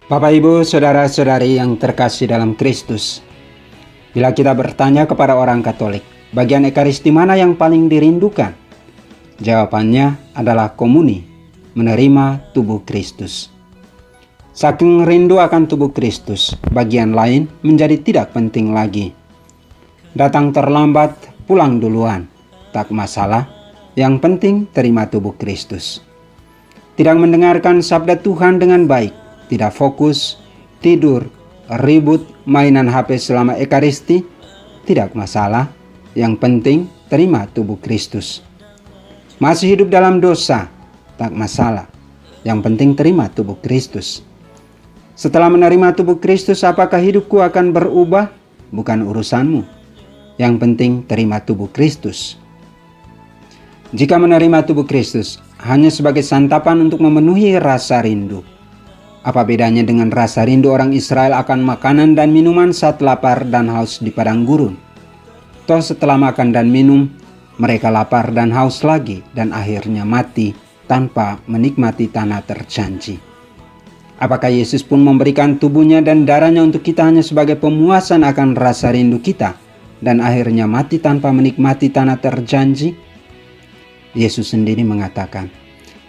Bapak, Ibu, Saudara-saudari yang terkasih dalam Kristus, bila kita bertanya kepada orang Katolik, bagian Ekaristi mana yang paling dirindukan? Jawabannya adalah komuni, menerima tubuh Kristus. Saking rindu akan tubuh Kristus, bagian lain menjadi tidak penting lagi. Datang terlambat, pulang duluan, tak masalah. Yang penting terima tubuh Kristus. Tidak mendengarkan sabda Tuhan dengan baik, tidak fokus, tidur, ribut, mainan HP selama Ekaristi, tidak masalah. Yang penting terima tubuh Kristus. Masih hidup dalam dosa, tak masalah. Yang penting terima tubuh Kristus. Setelah menerima tubuh Kristus, apakah hidupku akan berubah? Bukan urusanmu. Yang penting terima tubuh Kristus. Jika menerima tubuh Kristus hanya sebagai santapan untuk memenuhi rasa rindu, apa bedanya dengan rasa rindu orang Israel akan makanan dan minuman saat lapar dan haus di padang gurun? Toh setelah makan dan minum, mereka lapar dan haus lagi dan akhirnya mati tanpa menikmati tanah terjanji. Apakah Yesus pun memberikan tubuhnya dan darahnya untuk kita hanya sebagai pemuasan akan rasa rindu kita dan akhirnya mati tanpa menikmati tanah terjanji? Yesus sendiri mengatakan,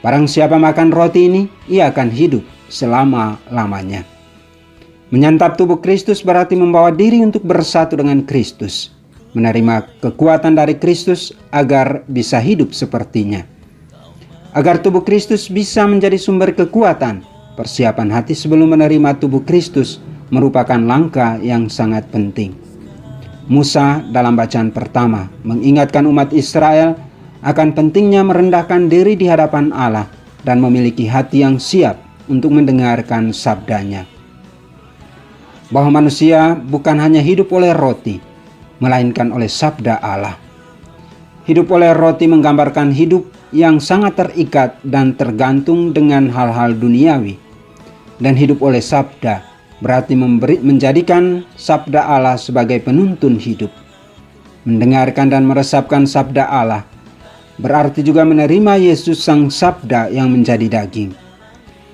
barang siapa makan roti ini, ia akan hidup selama-lamanya. Menyantap tubuh Kristus berarti membawa diri untuk bersatu dengan Kristus, menerima kekuatan dari Kristus agar bisa hidup sepertinya. Agar tubuh Kristus bisa menjadi sumber kekuatan, persiapan hati sebelum menerima tubuh Kristus merupakan langkah yang sangat penting. Musa dalam bacaan pertama mengingatkan umat Israel akan pentingnya merendahkan diri di hadapan Allah dan memiliki hati yang siap untuk mendengarkan sabdanya. Bahwa manusia bukan hanya hidup oleh roti, melainkan oleh sabda Allah. Hidup oleh roti menggambarkan hidup yang sangat terikat dan tergantung dengan hal-hal duniawi. Dan hidup oleh sabda berarti menjadikan sabda Allah sebagai penuntun hidup. Mendengarkan dan meresapkan sabda Allah berarti juga menerima Yesus sang sabda yang menjadi daging.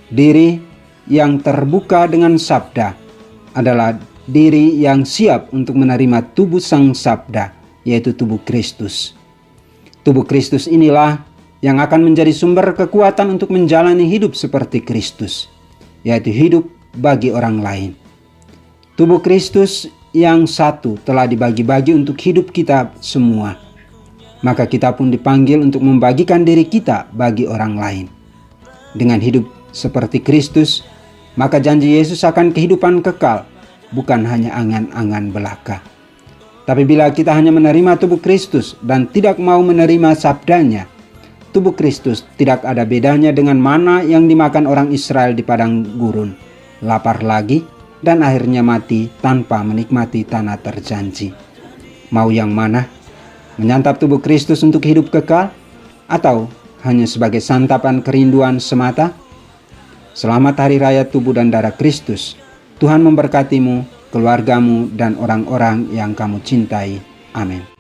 Diri yang terbuka dengan sabda adalah diri yang siap untuk menerima tubuh sang sabda, yaitu tubuh Kristus. Tubuh Kristus inilah yang akan menjadi sumber kekuatan untuk menjalani hidup seperti Kristus, yaitu hidup bagi orang lain. Tubuh Kristus yang satu telah dibagi-bagi untuk hidup kita semua. Maka kita pun dipanggil untuk membagikan diri kita bagi orang lain. Dengan hidup seperti Kristus, maka janji Yesus akan kehidupan kekal, bukan hanya angan-angan belaka. Tapi bila kita hanya menerima tubuh Kristus dan tidak mau menerima sabdanya, tubuh Kristus tidak ada bedanya dengan mana yang dimakan orang Israel di padang gurun. Lapar lagi dan akhirnya mati tanpa menikmati tanah terjanji. Mau yang mana? Menyantap tubuh Kristus untuk hidup kekal, atau hanya sebagai santapan kerinduan semata? Selamat Hari Raya Tubuh dan Darah Kristus. Tuhan memberkatimu, keluargamu, dan orang-orang yang kamu cintai. Amin.